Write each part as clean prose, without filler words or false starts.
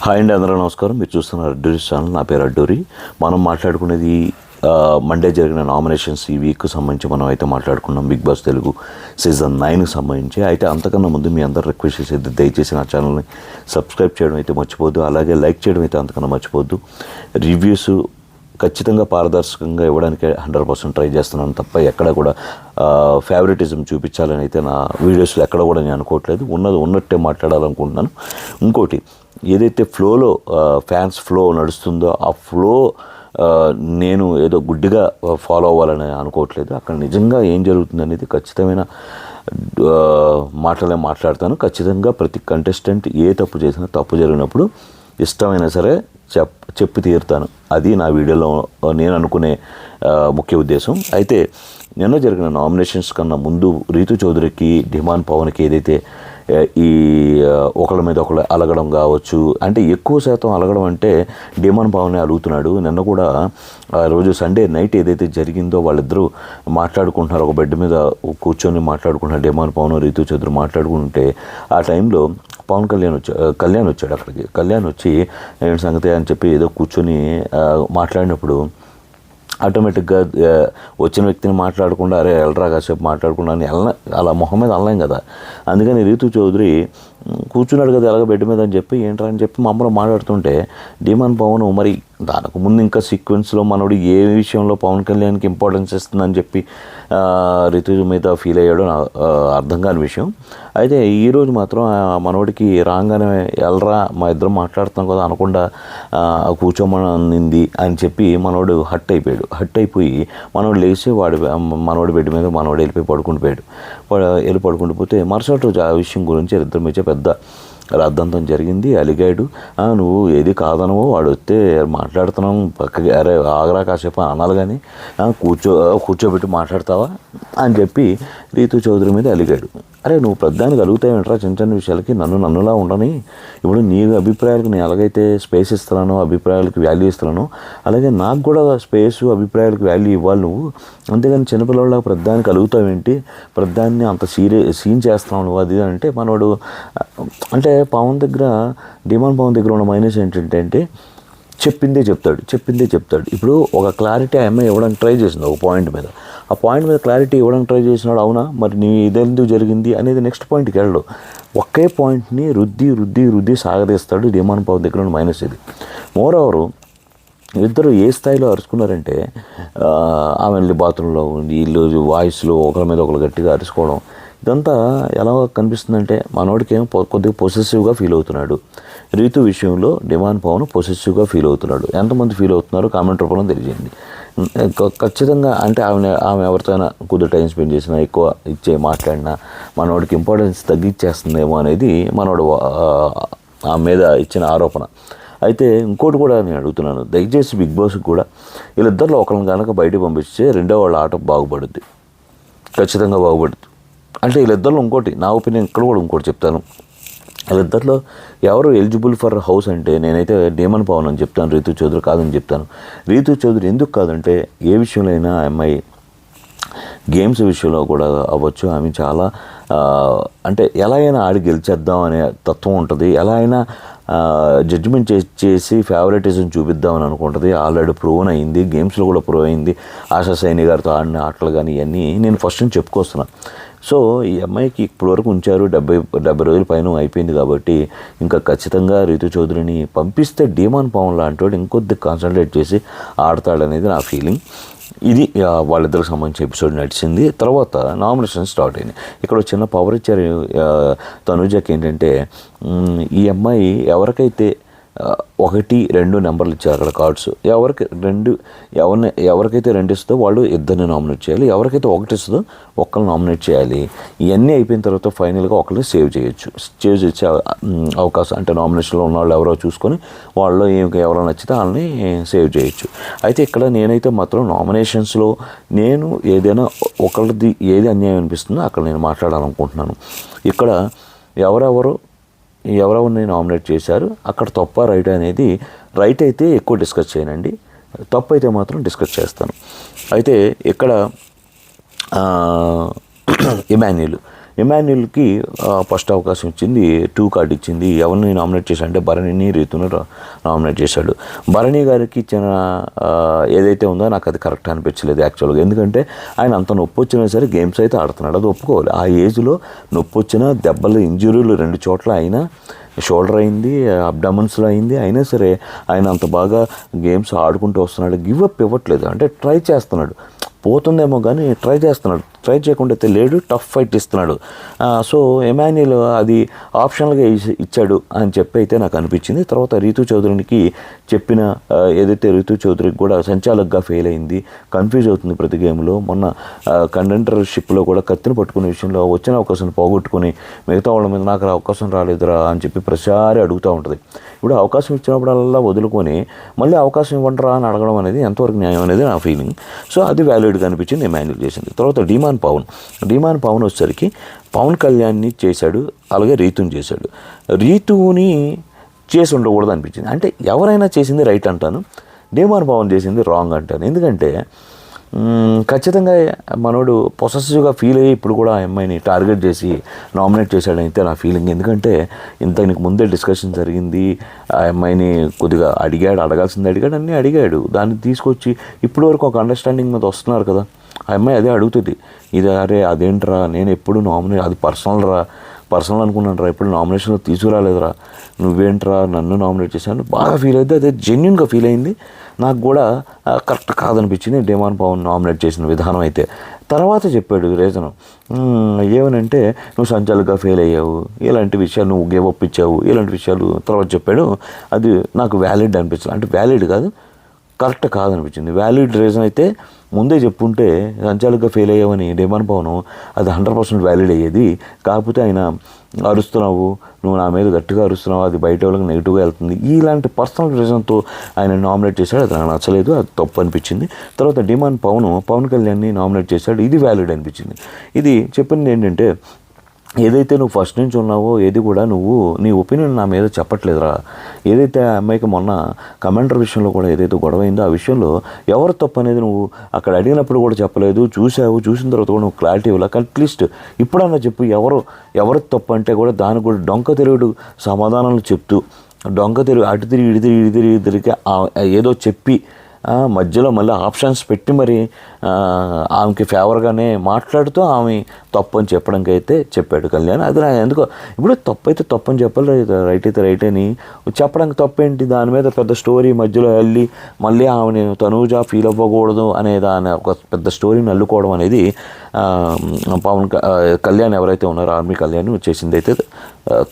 Hi అండి, అందరూ నమస్కారం. మీరు చూస్తున్నారు అడ్డూరి ఛానల్. నా పేరు అడ్డూరి. మనం మాట్లాడుకునేది మండే జరిగిన నామినేషన్స్ ఈ వీక్ సంబంధించి మనం అయితే మాట్లాడుకున్నాం. బిగ్ బాస్ తెలుగు సీజన్ 9కి సంబంధించి. అయితే అంతకన్నా ముందు మీ అందరు రిక్వెస్ట్ చేసేది దయచేసి నా ఛానల్ని సబ్స్క్రైబ్ చేయడం అయితే మర్చిపోద్దు, అలాగే లైక్ చేయడం అయితే అంతకన్నా మర్చిపోద్దు. రివ్యూస్ ఖచ్చితంగా పారదర్శకంగా ఇవ్వడానికి 100% ట్రై చేస్తున్నాను తప్ప ఎక్కడ కూడా ఫేవరెటిజం చూపించాలని అయితే నా వీడియోస్లో ఎక్కడ కూడా నేను అనుకోవట్లేదు. ఉన్నట్టే మాట్లాడాలనుకుంటున్నాను. ఇంకోటి, ఏదైతే ఫ్లోలో ఫ్యాన్స్ ఫ్లో నడుస్తుందో ఆ ఫ్లో నేను ఏదో గుడ్డిగా ఫాలో అవ్వాలని అనుకోవట్లేదు. అక్కడ నిజంగా ఏం జరుగుతుంది అనేది ఖచ్చితమైన మాట్లాడతాను. ఖచ్చితంగా ప్రతి కంటెస్టెంట్ ఏ తప్పు చేసినా, తప్పు జరిగినప్పుడు ఇష్టమైనా సరే చెప్పి తీరుతాను. అది నా వీడియోలో నేను అనుకునే ముఖ్య ఉద్దేశం. అయితే నిన్న జరిగిన నామినేషన్స్ కన్నా ముందు రీతు చౌదరికి, డిమాండ్ పవన్కి ఏదైతే ఈ ఒకళ్ళ మీద ఒకళ్ళు అలగడం కావచ్చు, అంటే ఎక్కువ శాతం అలగడం అంటే డిమాండ్ పవన్ అలుగుతున్నాడు. నిన్న కూడా రోజు సండే నైట్ ఏదైతే జరిగిందో వాళ్ళిద్దరూ మాట్లాడుకుంటున్నారు, ఒక బెడ్ మీద కూర్చొని మాట్లాడుకుంటున్నారు. డిమాండ్ పవన్, రీతు చౌదరి మాట్లాడుకుంటే ఆ టైంలో పవన్ కళ్యాణ్ వచ్చాడు అక్కడికి. కళ్యాణ్ వచ్చి ఏంటి సంగతి అని చెప్పి ఏదో కూర్చొని మాట్లాడినప్పుడు ఆటోమేటిక్గా వచ్చిన వ్యక్తిని మాట్లాడకుండా అరే వెళ్ళరా కాసేపు మాట్లాడకుండా అని అలా మొహం మీద అనలేం కదా. అందుకని రీతు చౌదరి కూర్చున్నాడు కదా ఎలాగ బెడ్ మీద అని చెప్పి ఏంట్రా అని చెప్పి మా అమ్మలో మాట్లాడుతుంటే డిమాండ్ పవన్ మరి దానికి ముందు ఇంకా సీక్వెన్స్లో మనోడు ఏ విషయంలో పవన్ కళ్యాణ్కి ఇంపార్టెన్స్ ఇస్తుందని చెప్పి రీతు మీద ఫీల్ అయ్యాడో అర్థం కాని విషయం. అయితే ఈరోజు మాత్రం మనోడికి రాగానే వెళ్ళరా మా ఇద్దరం మాట్లాడుతున్నాం కదా అనకుండా కూర్చోమనింది అని చెప్పి మనోడు హట్ అయిపోయి మనోడు లేచి మనోడి బెడ్ మీద మనోడు వెళ్ళి పడుకుంటూ పోతే మరుసటి రోజు ఆ విషయం గురించి ఇద్దరి మధ్య పెద్ద రాద్ధాంతం జరిగింది. అలిగాడు, నువ్వు ఏది కాదనవో వాడు వస్తే మాట్లాడుతున్నాం పక్కకి, అరే ఆగరా కాసేపు అనాలి కానీ కూర్చోబెట్టి మాట్లాడతావా అని చెప్పి రీతు చౌదరి మీద అలిగాడు. అరే నువ్వు పెద్దానికి అలుగుతావేంట్రా చిన్న చిన్న విషయాలకి, నన్నులా ఉండని. ఇప్పుడు నీ అభిప్రాయాలకు నేను ఎలాగైతే స్పేస్ ఇస్తున్నానో, అభిప్రాయాలకు వాల్యూ ఇస్తున్నానో, అలాగే నాకు కూడా స్పేసు అభిప్రాయాలకు వాల్యూ ఇవ్వాలి నువ్వు. అంతేగాని చిన్నపిల్లల పెద్దానికి అలుగుతావేంటి, పెద్దాన్ని అంత సీన్ చేస్తున్నావు నువ్వు అది అంటే మనోడు. అంటే డిమాండ్ పవన్ దగ్గర ఉన్న మైనస్ ఏంటంటే చెప్పిందే చెప్తాడు. ఇప్పుడు ఒక క్లారిటీ ఆ అమ్మాయి ఇవ్వడానికి ట్రై చేసింది ఒక పాయింట్ మీద. ఆ పాయింట్ మీద క్లారిటీ ఇవ్వడానికి ట్రై చేసినాడు, అవునా మరి నీ ఇదెందుకు జరిగింది అనేది నెక్స్ట్ పాయింట్కి వెళ్ళడు. ఒకే పాయింట్ని రుద్ది సాగదీస్తాడు. డిమాండ్ పవన్ దగ్గర ఉన్న మైనస్ ఇది. మోరోవరు ఇద్దరు ఏ స్థాయిలో అరుచుకున్నారంటే ఆమె వెళ్ళి బాత్రూంలో ఉండి ఇల్లు వాయిస్లో ఒకరి మీద ఒకరు గట్టిగా అరుచుకోవడం, ఇదంతా ఎలా కనిపిస్తుందంటే మనోడికేమో కొద్దిగా పొసెసివ్గా ఫీల్ అవుతున్నాడు. రీతు విషయంలో డిమాండ్ పవన్ పొసెసివ్గా ఫీల్ అవుతున్నాడు. ఎంతమంది ఫీల్ అవుతున్నారో కామెంట్ రూపంలో తెలియజేయండి. ఖచ్చితంగా అంటే ఆమె ఎవరితోనైనా కొద్దిగా టైం స్పెండ్ చేసినా, ఎక్కువ మాట్లాడినా మనోడికి ఇంపార్టెన్స్ తగ్గించేస్తుందేమో అనేది మనోడు ఆమె మీద ఇచ్చిన ఆరోపణ. అయితే ఇంకోటి కూడా నేను అడుగుతున్నాను, దయచేసి బిగ్ బాస్కి కూడా వీళ్ళిద్దరిలో ఒకరిని కనుక బయటకు పంపిస్తే రెండో వాళ్ళ ఆట బాగుపడుద్ది, ఖచ్చితంగా బాగుపడుద్ది. అంటే వీళ్ళిద్దరిలో ఇంకోటి నా ఒపీనియన్ ఇక్కడ కూడా ఇంకోటి చెప్తాను. వీళ్ళిద్దరిలో ఎవరు ఎలిజిబుల్ ఫర్ హౌస్ అంటే నేనైతే డిమాండ్ పవన్ అని చెప్తాను, రీతు చౌదరి కాదని చెప్తాను. రీతు చౌదరి ఎందుకు కాదంటే ఏ విషయంలో అయినా అమ్మాయి గేమ్స్ విషయంలో కూడా అవ్వచ్చు, ఆమె చాలా అంటే ఎలా అయినా ఆడి గెలిచేద్దాం అనే తత్వం ఉంటుంది. ఎలా అయినా జడ్జిమెంట్ చేసి ఫేవరెటిజం చూపిద్దామని అనుకుంటుంది. ఆల్రెడీ ప్రూవ్ అయింది, గేమ్స్లో కూడా ప్రూవ్ అయింది. ఆశా సైని గారితో ఆడిన ఆటలు కానీ ఇవన్నీ నేను ఫస్ట్ నుంచి చెప్పుకొస్తున్నాను. సో ఈ అమ్మాయికి ఇప్పటివరకు ఉంచారు, 70 రోజుల పైన అయిపోయింది కాబట్టి ఇంకా ఖచ్చితంగా రీతు చౌదరిని పంపిస్తే డిమాండ్ పవన్ లాంటి వాడు ఇంకొద్ది కాన్సన్ట్రేట్ చేసి ఆడతాడనేది నా ఫీలింగ్. ఇది వాళ్ళిద్దరికి సంబంధించిన ఎపిసోడ్ నడిచింది. తర్వాత నామినేషన్ స్టార్ట్ అయింది. ఇక్కడ చిన్న పవర్ ఇచ్చారు తనుజకి. ఏంటంటే ఈ అమ్మాయి ఎవరికైతే 1, 2 నెంబర్లు ఇచ్చారు అక్కడ కార్డ్స్, ఎవరికైతే 2 ఇస్తుందో వాళ్ళు ఇద్దరిని నామినేట్ చేయాలి, ఎవరికైతే 1 ఇస్తుందో ఒక్కరిని నామినేట్ చేయాలి. ఇవన్నీ అయిపోయిన తర్వాత ఫైనల్గా ఒకరిని సేవ్ చేసే అవకాశం, అంటే నామినేషన్లో ఉన్న వాళ్ళు ఎవరో చూసుకొని వాళ్ళు ఎవరో నచ్చితే వాళ్ళని సేవ్ చేయొచ్చు. అయితే ఇక్కడ నేనైతే మాత్రం నామినేషన్స్లో నేను ఏదైనా ఒకరిది ఏది అన్యాయం అనిపిస్తుందో అక్కడ నేను మాట్లాడాలనుకుంటున్నాను. ఇక్కడ ఎవరెవరిని నామినేట్ చేశారు, అక్కడ తప్ప రైట్ అనేది, రైట్ అయితే ఎక్కువ డిస్కస్ చేయనండి, తప్పు అయితే మాత్రం డిస్కస్ చేస్తాను. అయితే ఇక్కడ ఇమాన్యుల్ ఇమాన్యుల్కి ఫస్ట్ అవకాశం ఇచ్చింది, 2 కార్డు ఇచ్చింది. ఎవరిని నామినేట్ చేశాడంటే భరణిని, రీతును నామినేట్ చేశాడు. భరణి గారికి ఇచ్చిన ఏదైతే ఉందో నాకు అది కరెక్ట్ అనిపించలేదు యాక్చువల్గా. ఎందుకంటే ఆయన అంత నొప్పి వచ్చినా సరే గేమ్స్ అయితే ఆడుతున్నాడు, అది ఒప్పుకోవాలి. ఆ ఏజ్లో నొప్పి వచ్చినా, దెబ్బలు, ఇంజురీలు 2 చోట్ల అయినా, షోల్డర్ అయింది, అబ్డామన్స్లో అయింది, అయినా సరే ఆయన అంత బాగా గేమ్స్ ఆడుకుంటూ వస్తున్నాడు. గివ్ అప్ ఇవ్వట్లేదు, అంటే ట్రై చేస్తున్నాడు. పోతుందేమో కానీ ట్రై చేస్తున్నాడు, ట్రై చేయకుండా అయితే లేడు, టఫ్ ఫైట్ ఇస్తున్నాడు. సో ఇమాన్యుల్ అది ఆప్షనల్గా ఇచ్చాడు అని చెప్పి అయితే నాకు అనిపించింది. తర్వాత రీతు చౌదరికి చెప్పిన ఏదైతే రీతు చౌదరికి కూడా సంచాలకుగా ఫెయిల్ అయింది, కన్ఫ్యూజ్ అవుతుంది ప్రతి గేమ్లో. మొన్న కంటెండర్షిప్లో కూడా కత్తిని పట్టుకునే విషయంలో వచ్చిన అవకాశాన్ని పోగొట్టుకుని మిగతా వాళ్ళ మీద నాకు అవకాశం రాలేదురా అని చెప్పి ప్రతిసారి అడుగుతూ ఉంటుంది. ఇప్పుడు అవకాశం ఇచ్చినప్పుడల్లా వదులుకొని మళ్ళీ అవకాశం ఇవ్వండిరా అని అడగడం అనేది ఎంతవరకు న్యాయం అనేది నా ఫీలింగ్. సో అది వ్యాలిడ్గా అనిపించింది ఇమాన్యుల్ చేసింది. తర్వాత డిమాన్ పవన్ వచ్చేసరికి పవన్ కళ్యాణ్ని చేశాడు, అలాగే రీతుని చేశాడు. రీతుని చేసి ఉండకూడదు అనిపించింది. అంటే ఎవరైనా చేసింది రైట్ అంటాను, డిమాన్ పవన్ చేసింది రాంగ్ అంటాను. ఎందుకంటే ఖచ్చితంగా మనోడు పొసెసివ్గా ఫీల్ అయ్యి ఇప్పుడు కూడా ఆ అమ్మాయిని టార్గెట్ చేసి నామినేట్ చేశాడైతే నా ఫీలింగ్. ఎందుకంటే ఇంతకు ముందే డిస్కషన్ జరిగింది, ఆ అమ్మాయిని కొద్దిగా అడగాల్సింది అడిగాడు, అన్నీ అడిగాడు. దాన్ని తీసుకొచ్చి ఇప్పటి వరకు ఒక అండర్స్టాండింగ్ మీద వస్తున్నారు కదా. ఆ అమ్మాయి అదే అడుగుతుంది, ఇది అరే అదేంట్రా, నేను ఎప్పుడు అది పర్సనల్ అనుకున్నాను రా, ఎప్పుడు నామినేషన్లో తీసుకురాలేదురా, నువ్వేంట్రా నన్ను నామినేట్ చేశాను బాగా ఫీల్ అయితే. అదే జెన్యున్గా ఫీల్ అయింది. నాకు కూడా కరెక్ట్ కాదనిపించింది డిమాన్ పవన్ నామినేట్ చేసిన విధానం అయితే. తర్వాత చెప్పాడు రీజను ఏమనంటే, నువ్వు సంచాలకుగా ఫెయిల్ అయ్యావు, ఇలాంటి విషయాలు నువ్వు గేవ్ అప్ ఇచ్చావు, ఇలాంటి విషయాలు తర్వాత చెప్పాడు. అది నాకు వ్యాలిడ్ అనిపించలేదు, అంటే వ్యాలిడ్ కాదు, కరెక్ట్ కాదనిపించింది. వ్యాలిడ్ రీజన్ అయితే ముందే చెప్పుంటే సంచాలకుగా ఫెయిల్ అయ్యావని డిమాన్ పవన్ అది 100% వ్యాలిడ్ అయ్యేది. కాకపోతే ఆయన అరుస్తున్నావు, నువ్వు నా మీద గట్టిగా అరుస్తున్నావు, అది బయట వాళ్ళకి నెగిటివ్గా వెళ్తుంది, ఇలాంటి పర్సనల్ రీజన్తో ఆయన నామినేట్ చేశాడు. అది నాకు నచ్చలేదు, అది తప్పు అనిపించింది. తర్వాత డిమాన్ పవన్ కళ్యాణ్ని నామినేట్ చేశాడు, ఇది వ్యాలిడ్ అనిపించింది. ఇది చెప్పింది ఏంటంటే, ఏదైతే నువ్వు ఫస్ట్ నుంచి ఉన్నావో ఏది కూడా నువ్వు నీ ఒపీనియన్ నా మీద చెప్పట్లేదురా. ఏదైతే ఆ అమ్మాయికి మొన్న కమెంటర్ విషయంలో కూడా ఏదైతే గొడవ అయిందో ఆ విషయంలో ఎవరు తప్పు అనేది నువ్వు అక్కడ అడిగినప్పుడు కూడా చెప్పలేదు, చూసిన తర్వాత కూడా నువ్వు క్లారిటీ ఇవ్వలేక అట్లీస్ట్ ఇప్పుడన్నా చెప్పు, ఎవరు తప్పు అంటే కూడా దానికి కూడా డొంక తిరుగుడు సమాధానాలు చెప్తూ, డొంక తిరుగు అటు తిరిగి ఇటు తిరిగి ఏదో చెప్పి మధ్యలో మళ్ళీ ఆప్షన్స్ పెట్టి మరి ఆమెకి ఫేవర్గానే మాట్లాడుతూ ఆమె తప్పు అని చెప్పడానికి అయితే చెప్పాడు కళ్యాణ్. అది ఎందుకో ఇప్పుడు తప్పు అయితే తప్పు అని చెప్పాలి, రైట్ అయితే రైట్ అని చెప్పడానికి తప్పేంటి, దాని మీద పెద్ద స్టోరీ మధ్యలో వెళ్ళి మళ్ళీ ఆమెని తనూజ ఫీల్ అవ్వకూడదు అనే దాని ఒక పెద్ద స్టోరీని అల్లుకోవడం అనేది కళ్యాణ్ ఎవరైతే ఉన్నారో ఆర్మీ కళ్యాణ్ చేసింది అయితే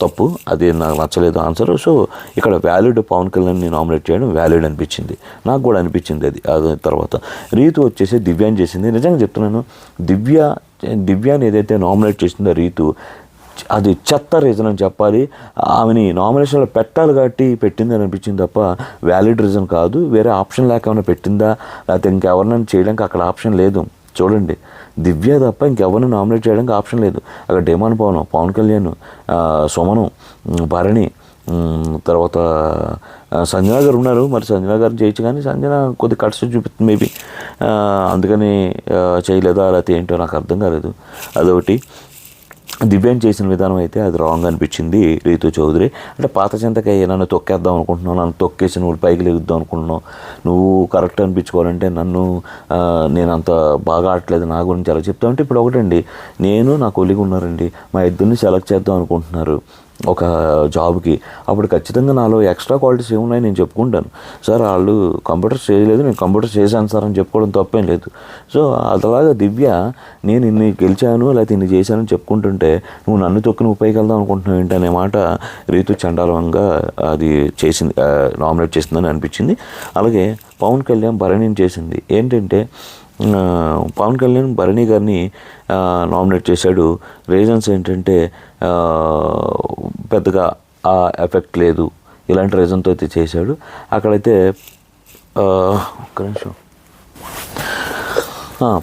తప్పు. అది నాకు నచ్చలేదు ఆన్సర్. సో ఇక్కడ వ్యాలిడ్ పవన్ కళ్యాణ్ని నామినేట్ చేయడం వ్యాలిడ్ అనిపించింది, నాకు కూడా అనిపించింది. అది తర్వాత రీతు వచ్చేసి దివ్యాని చేసింది. నిజంగా చెప్తున్నాను, దివ్యాని ఏదైతే నామినేట్ చేసిందో రీతు, అది చెత్త రీజన్ అని చెప్పాలి. ఆమెని నామినేషన్లో పెట్టాలి కాబట్టి పెట్టింది అని అనిపించింది తప్ప వ్యాలిడ్ రీజన్ కాదు. వేరే ఆప్షన్ లేక పెట్టిందా, లేకపోతే ఇంకెవరినైనా చేయడానికి అక్కడ ఆప్షన్ లేదు. చూడండి, దివ్య తప్ప ఇంకెవరిని నామినేట్ చేయడానికి ఆప్షన్ లేదు. అక్కడ డిమాన్ పవన్ కళ్యాణ్, సుమను, భరణి, తర్వాత సంజన గారు ఉన్నారు. మరి సంజన గారిని చేయొచ్చు, కానీ సంజన కొద్ది కట్స్ చూపిస్తుంది మేబీ, అందుకని చేయలేదా లేకపోతే ఏంటో నాకు అర్థం కాలేదు. అదొకటి. దివ్యాన్ని చేసిన విధానం అయితే అది రాంగ్ అనిపించింది రీతు చౌదరి. అంటే పాత చింతకాయ నన్ను తొక్కేద్దాం అనుకుంటున్నావు, నన్ను తొక్కేసి నువ్వు పైకి లెగుద్దాం అనుకుంటున్నావు, నువ్వు కరెక్ట్ అనిపించుకోవాలంటే నేను అంత బాగా ఆడట్లేదు, నా గురించి అలా చెప్తావు అంటే, ఇప్పుడు ఒకటండి, నేను నా కొలీగ్ ఉన్నారండి, మా ఇద్దరిని సెలెక్ట్ చేద్దాం అనుకుంటున్నారు ఒక జాబ్కి, అప్పుడు ఖచ్చితంగా నాలో ఎక్స్ట్రా క్వాలిటీస్ ఏమున్నాయి నేను చెప్పుకుంటాను. సార్ వాళ్ళు కంప్యూటర్స్ చేయలేదు, నేను కంప్యూటర్స్ చేశాను సార్ అని చెప్పుకోవడం తప్పేం లేదు. సో అలాగా దివ్య నేను ఇన్ని గెలిచాను లేకపోతే ఇన్ని చేశానని చెప్పుకుంటుంటే నువ్వు నన్ను తొక్కి నువ్వు పైకి వెళ్దాం అనుకుంటున్నావు ఏంటనే మాట రీతు చండాలంగా అది చేసింది, నామినేట్ చేసిందని అనిపించింది. అలాగే పవన్ కళ్యాణ్ భరణిని చేసింది ఏంటంటే, పవన్ కళ్యాణ్ భరణి గారిని నామినేట్ చేశాడు. రీజన్స్ ఏంటంటే పెద్దగా ఆ ఎఫెక్ట్ లేదు, ఇలాంటి రీజన్తో అయితే చేశాడు. అక్కడైతే ఒక్క నిమిషం,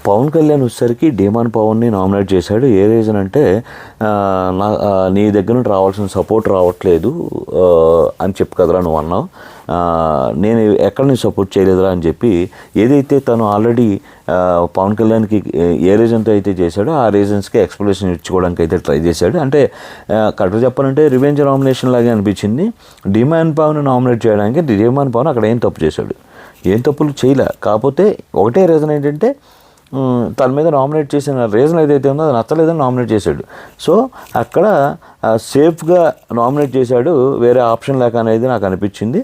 పవన్ కళ్యాణ్ వచ్చేసరికి డిమాన్ పవన్ని నామినేట్ చేశాడు. ఏ రీజన్ అంటే, నీ దగ్గర నుండి రావాల్సిన సపోర్ట్ రావట్లేదు అని చెప్పు కదరా నువ్వు అన్నావు, నేను ఎక్కడ నుంచి సపోర్ట్ చేయలేదురా అని చెప్పి ఏదైతే తను ఆల్రెడీ పవన్ కళ్యాణ్కి ఏ రీజన్తో అయితే చేశాడో ఆ రీజన్స్కి ఎక్స్ప్లెనేషన్ ఇచ్చుకోవడానికి అయితే ట్రై చేశాడు. అంటే కరెక్ట్గా చెప్పాలంటే రివెంజ్ నామినేషన్ లాగే అనిపించింది. డిమాండ్ పవన్ నామినేట్ చేయడానికి డిమాండ్ పవన్ అక్కడ ఏం తప్పు చేశాడు, ఏం తప్పులు చేయలే. కాకపోతే ఒకటే రీజన్ ఏంటంటే తన మీద నామినేట్ చేసిన రీజన్ ఏదైతే ఉందో అది నచ్చలేదని నామినేట్ చేశాడు. సో అక్కడ సేఫ్గా నామినేట్ చేశాడు, వేరే ఆప్షన్ లేక అనేది నాకు అనిపించింది.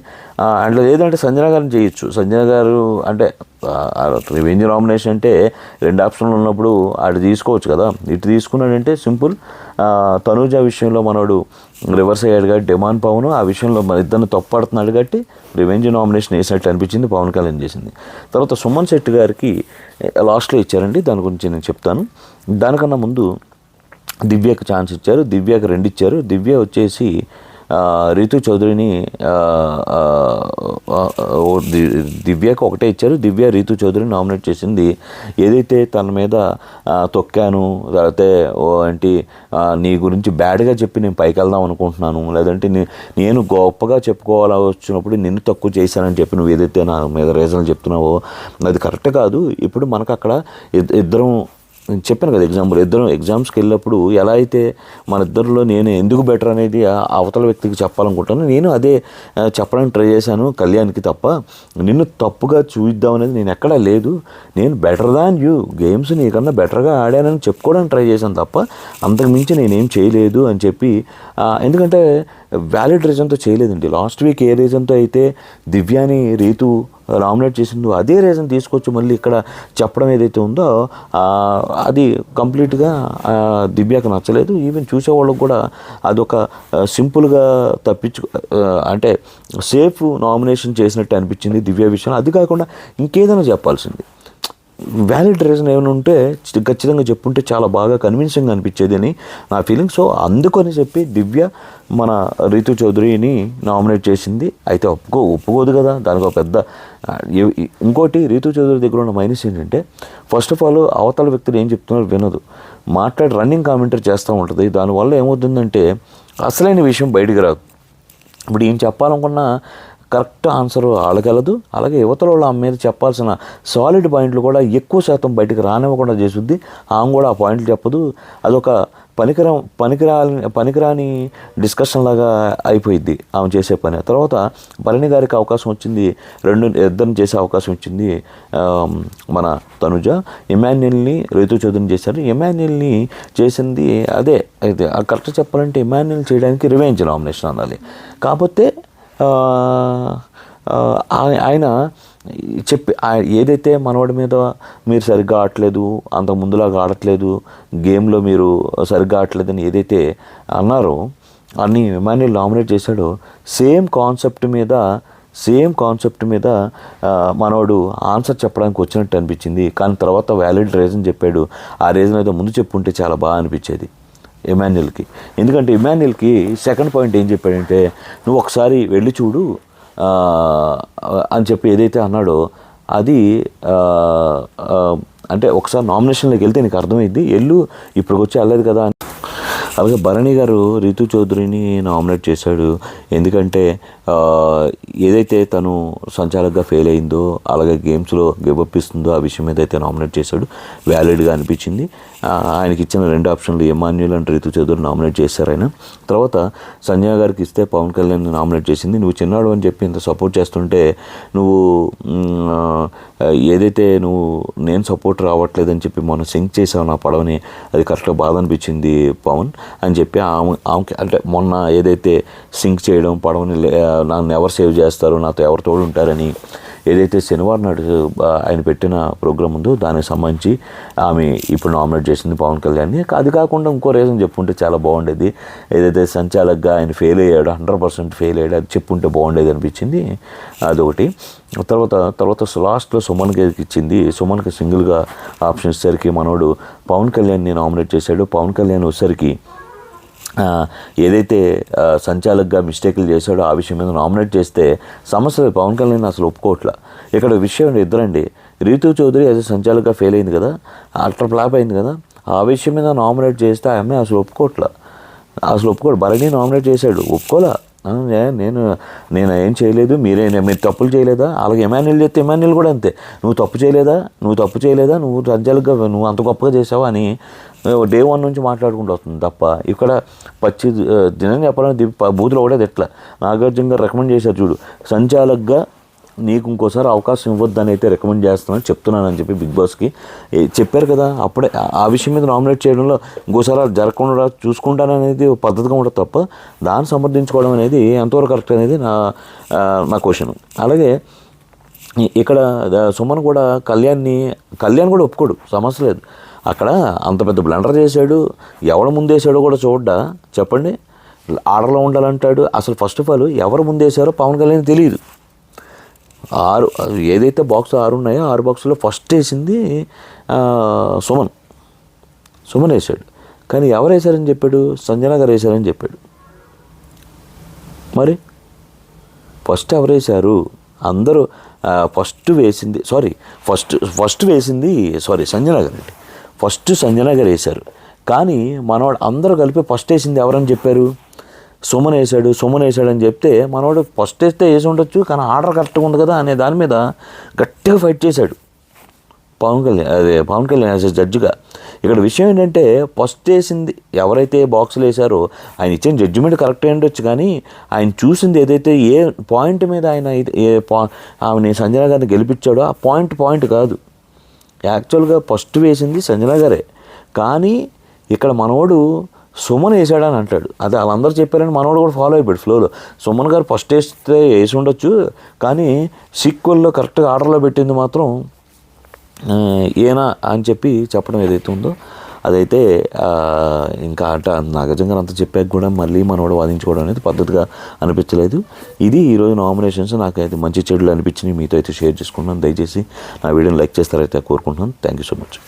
అండ్ ఏదంటే సంజన గారిని చేయొచ్చు. సంజన గారు అంటే రివెంజ్ నామినేషన్ అంటే 2 ఆప్షన్లు ఉన్నప్పుడు అటు తీసుకోవచ్చు కదా, ఇటు తీసుకున్నాడంటే సింపుల్. తనూజ విషయంలో మనోడు రివర్స్ అయ్యాడు కాబట్టి డిమాండ్ పవన్ ఆ విషయంలో మన ఇద్దరిని తప్పుపడుతున్నాడు కాబట్టి రివెంజ్ నామినేషన్ వేసినట్టు అనిపించింది పవన్ కళ్యాణ్ చేసింది. తర్వాత సుమన్ శెట్టి గారికి లాస్ట్లో ఇచ్చారండి, దాని గురించి నేను చెప్తాను. దానికన్నా ముందు దివ్యకి ఛాన్స్ ఇచ్చారు, దివ్యకి 2 ఇచ్చారు. దివ్య వచ్చేసి రీతు చౌదరిని దివ్యకి 1 ఇచ్చారు. దివ్య రీతు చౌదరిని నామినేట్ చేసింది. ఏదైతే తన మీద తొక్కాను, లేకపోతే ఏంటి నీ గురించి బ్యాడ్గా చెప్పి నేను పైకి వెళ్దాం అనుకుంటున్నాను, లేదంటే నేను గొప్పగా చెప్పుకోవాలా వచ్చినప్పుడు నిన్ను తక్కువ చేశానని చెప్పి నువ్వు ఏదైతే నా మీద రీజన్లు చెప్తున్నావో అది కరెక్ట్ కాదు. ఇప్పుడు మనకు అక్కడ ఇద్దరం చెప్పాను కదా ఎగ్జాంపుల్, ఇద్దరం ఎగ్జామ్స్కి వెళ్ళినప్పుడు ఎలా అయితే మన ఇద్దరిలో నేను ఎందుకు బెటర్ అనేది అవతల వ్యక్తికి చెప్పాలనుకుంటాను, నేను అదే చెప్పడానికి ట్రై చేశాను కళ్యాణ్కి. తప్ప నిన్ను తప్పుగా చూపిద్దాం అనేది నేను ఎక్కడా లేదు. నేను బెటర్ దాన్ యూ, గేమ్స్ నీకన్నా బెటర్గా ఆడానని చెప్పుకోవడానికి ట్రై చేశాను తప్ప అంతకుమించి నేనేం చేయలేదు అని చెప్పి. ఎందుకంటే వ్యాలిడ్ రీజన్తో చేయలేదండి. లాస్ట్ వీక్ ఏ రీజన్తో అయితే దివ్యాని రీతు నామినేట్ చేసిందో అదే రీజన్ తీసుకొచ్చి మళ్ళీ ఇక్కడ చెప్పడం ఏదైతే ఉందో అది కంప్లీట్గా దివ్యకు నచ్చలేదు. ఈవెన్ చూసేవాళ్ళకు కూడా అదొక సింపుల్గా అంటే సేఫ్ నామినేషన్ చేసినట్టు అనిపించింది దివ్య విషయంలో. అది కాకుండా ఇంకేదైనా చెప్పాల్సింది, వ్యాలిడ్ రీజన్ ఏమైనా ఉంటే ఖచ్చితంగా చెప్పుంటే చాలా బాగా కన్విన్సింగ్గా అనిపించేది అని నా ఫీలింగ్. సో అందుకని చెప్పి దివ్య మన రీతు చౌదరిని నామినేట్ చేసింది. అయితే ఒప్పుకోదు కదా, దానికి ఒక పెద్ద ఇంకోటి రీతు చౌదరి దగ్గర ఉన్న మైనస్ ఏంటంటే ఫస్ట్ ఆఫ్ ఆల్ అవతల వ్యక్తులు ఏం చెప్తున్నారో వినదు, మాట్లాడి రన్నింగ్ కామెంటరీ చేస్తూ ఉంటుంది. దానివల్ల ఏమవుతుందంటే అసలైన విషయం బయటికి రాదు. ఇప్పుడు ఏం చెప్పాలనుకున్నా కరెక్ట్ ఆన్సర్ అడగలదు. అలాగే యువతల వాళ్ళు ఆమె మీద చెప్పాల్సిన సాలిడ్ పాయింట్లు కూడా ఎక్కువ శాతం బయటకు రానివ్వకుండా చేస్తుంది. ఆమె కూడా ఆ పాయింట్లు చెప్పదు. అదొక పనికిరాని డిస్కషన్ లాగా అయిపోయింది ఆమె చేసే పని. తర్వాత భరణి గారికి అవకాశం వచ్చింది, ఇద్దరిని చేసే అవకాశం ఇచ్చింది మన తనుజ. ఇమాన్యుల్ని రీతు చౌదరిని చేశారు. ఇమాన్యుల్ని చేసింది అదే అయితే కరెక్ట్ చెప్పాలంటే ఇమాన్యుల్ చేయడానికి రివెంజ్ నామినేషన్ అనాలి. కాకపోతే ఆయన చెప్పి ఏదైతే మనవాడి మీద మీరు సరిగ్గా ఆడట్లేదు, అంత ముందులాగా ఆడట్లేదు, గేమ్లో మీరు సరిగ్గా ఆడట్లేదని ఏదైతే అన్నారో అన్ని ఇమాన్యుల్ నామినేట్ చేశాడో సేమ్ కాన్సెప్ట్ మీద మనవాడు ఆన్సర్ చెప్పడానికి వచ్చినట్టు అనిపించింది. కానీ తర్వాత వ్యాలిడ్ రీజన్ చెప్పాడు. ఆ రీజన్ అయితే ముందు చెప్పుంటే చాలా బాగా అనిపించేది ఇమాన్యుల్కి. ఎందుకంటే ఇమాన్యుల్కి సెకండ్ పాయింట్ ఏం చెప్పాడంటే నువ్వు ఒకసారి వెళ్ళి చూడు అని చెప్పి ఏదైతే అన్నాడో అది అంటే ఒకసారి నామినేషన్లోకి వెళ్తే నీకు అర్థమైంది, ఇప్పుడు వచ్చి వెళ్ళలేదు కదా. అలాగే భరణి గారు రీతు చౌదరిని నామినేట్ చేశాడు. ఎందుకంటే ఏదైతే తను సంచాలకుగా ఫెయిల్ అయిందో అలాగే గేమ్స్లో గివప్ ఇస్తుందో ఆ విషయం మీద అయితే నామినేట్ చేశాడు. వ్యాలిడ్గా అనిపించింది. ఆయనకి ఇచ్చిన 2 ఆప్షన్లు Emmanuel and Rithu Chowdary nominate చేశారు ఆయన. తర్వాత సంజయ్ గారికి ఇస్తే పవన్ కళ్యాణ్ నామినేట్ చేసింది. నువ్వు చిన్నాడు అని చెప్పి ఇంత సపోర్ట్ చేస్తుంటే నువ్వు ఏదైతే నేను సపోర్ట్ రావట్లేదని చెప్పి మొన్న సింక్ చేసావు నా పడవని, అది కరెక్ట్గా బాధ అనిపించింది పవన్ అని చెప్పి ఆమెకి అంటే మొన్న ఏదైతే సింక్ చేయడం పడవని నన్ను ఎవరు సేవ్ చేస్తారు, నాతో ఎవరు తోడు ఉంటారని ఏదైతే శనివారం నాడు ఆయన పెట్టిన ప్రోగ్రామ్ ఉందో దానికి సంబంధించి ఆమె ఇప్పుడు నామినేట్ చేసింది పవన్ కళ్యాణ్ని. అది కాకుండా ఇంకో రీజన్ చెప్పుంటే చాలా బాగుండేది. ఏదైతే సంచాలకుగా ఆయన ఫెయిల్ అయ్యాడు, 100% ఫెయిల్ అయ్యాడు, అది చెప్పుంటే బాగుండేది అనిపించింది. అదొకటి. తర్వాత లాస్ట్లో సుమన్ గారికి ఇచ్చింది. సుమన్కి సింగిల్గా ఆప్షన్ ఇచ్చేసరికి మనోడు పవన్ కళ్యాణ్ని నామినేట్ చేశాడు. పవన్ కళ్యాణ్ వచ్చేసరికి ఏదైతే సంచాలకుగా మిస్టేక్లు చేశాడో ఆ విషయం మీద నామినేట్ చేస్తే సమస్య పవన్ కళ్యాణ్ అసలు ఒప్పుకోవట్లా. ఇక్కడ విషయం ఇద్దరండి, రీతు చౌదరి యాజ్ సంచాలకుగా ఫెయిల్ అయింది కదా, అల్ట్రా ఫ్లాప్ అయింది కదా, ఆ విషయం మీద నామినేట్ చేస్తే ఆమె అసలు ఒప్పుకోడు. భరణి నామినేట్ చేశాడు, ఒప్పుకోలే. నేను ఏం చేయలేదు, మీరు తప్పులు చేయలేదా? అలాగే ఎమాన్యుల్ చేస్తే ఎమాన్యుల్ కూడా అంతే, నువ్వు తప్పు చేయలేదా, నువ్వు సంచాలకుగా నువ్వు అంత గొప్పగా చేసావా అని డే 1 నుంచి మాట్లాడుకుంటూ వస్తుంది తప్ప ఇక్కడ దినం చెప్పాలని బూతులు కూడా ఎట్లా నాగార్జున గారు రికమెండ్ చేశారు చూడు, సంచాలకుగా నీకు ఇంకోసారి అవకాశం ఇవ్వద్దని అయితే రికమెండ్ చేస్తున్నాను చెప్తున్నానని చెప్పి బిగ్ బాస్కి చెప్పారు కదా. అప్పుడే ఆ విషయం మీద నామినేట్ చేయడంలో ఇంకోసారి జరగకుండా చూసుకుంటాననేది పద్ధతిగా ఉంటుంది తప్ప దాన్ని సమర్థించుకోవడం అనేది ఎంతవరకు కరెక్ట్ అనేది నా క్వశ్చన్. అలాగే ఇక్కడ సుమన్ కూడా కళ్యాణ్ కూడా ఒప్పుకోడు, సమస్య లేదు. అక్కడ అంత పెద్ద బ్లండర్ చేశాడు, ఎవరు ముందేసాడో కూడా చూడ్డా చెప్పండి, ఆర్డర్లో ఉండాలంటాడు. అసలు ఫస్ట్ ఆఫ్ ఆల్ ఎవరు ముందేశారో పవన్ కళ్యాణ్ తెలియదు. 6 ఏదైతే బాక్స్ 6 ఉన్నాయో 6 బాక్సులో ఫస్ట్ వేసింది సుమన్ వేసాడు. కానీ ఎవరు వేశారని చెప్పాడు? సంజన గారు వేశారని చెప్పాడు. మరి ఫస్ట్ ఎవరు వేశారు? అందరూ ఫస్ట్ వేసింది సంజన గారు అండి. ఫస్ట్ సంజన గారు వేశారు. కానీ మనవాడు అందరూ కలిపి ఫస్ట్ వేసింది ఎవరని చెప్పారు? సుమన్ వేసాడు అని చెప్తే మనవాడు ఫస్ట్ వేస్తే వేసి ఉండొచ్చు, కానీ ఆర్డర్ కరెక్ట్గా ఉంది కదా అనే దాని మీద గట్టిగా ఫైట్ చేశాడు పవన్ కళ్యాణ్ యాజ్ ఎ జడ్జిగా. ఇక్కడ విషయం ఏంటంటే ఫస్ట్ వేసింది ఎవరైతే బాక్సులు వేశారో ఆయన ఇచ్చిన జడ్జిమెంట్ కరెక్ట్ అయి ఉండొచ్చు, కానీ ఆయన చూసింది ఏదైతే ఏ పాయింట్ మీద ఆయన ఆమెని సంజన గారిని గెలిపించాడో ఆ పాయింట్ కాదు. యాక్చువల్గా ఫస్ట్ వేసింది సంజన గారే, కానీ ఇక్కడ మనోడు సుమన్ వేసాడని అంటాడు. అదే వాళ్ళందరూ చెప్పారని మనోడు కూడా ఫాలో అయిపోయాడు ఫ్లోలో. సుమన్ గారు ఫస్ట్ వేస్తే వేసి ఉండొచ్చు, కానీ సీక్వెల్లో కరెక్ట్గా ఆర్డర్లో పెట్టింది మాత్రం ఏనా అని చెప్పి చెప్పడం ఏదైతే ఉందో అదైతే ఇంకా నాగార్జున అంతా చెప్పాక కూడా మళ్ళీ మనోడు వాదించుకోవడం అనేది పద్ధతిగా అనిపించలేదు. ఇది ఈరోజు నామినేషన్స్ నాకైతే మంచి చెడులు అనిపించినాయి, మీతో అయితే షేర్ చేసుకుంటున్నాను. దయచేసి నా వీడియోని లైక్ చేస్తారైతే కోరుకుంటున్నాను. Thank you so much.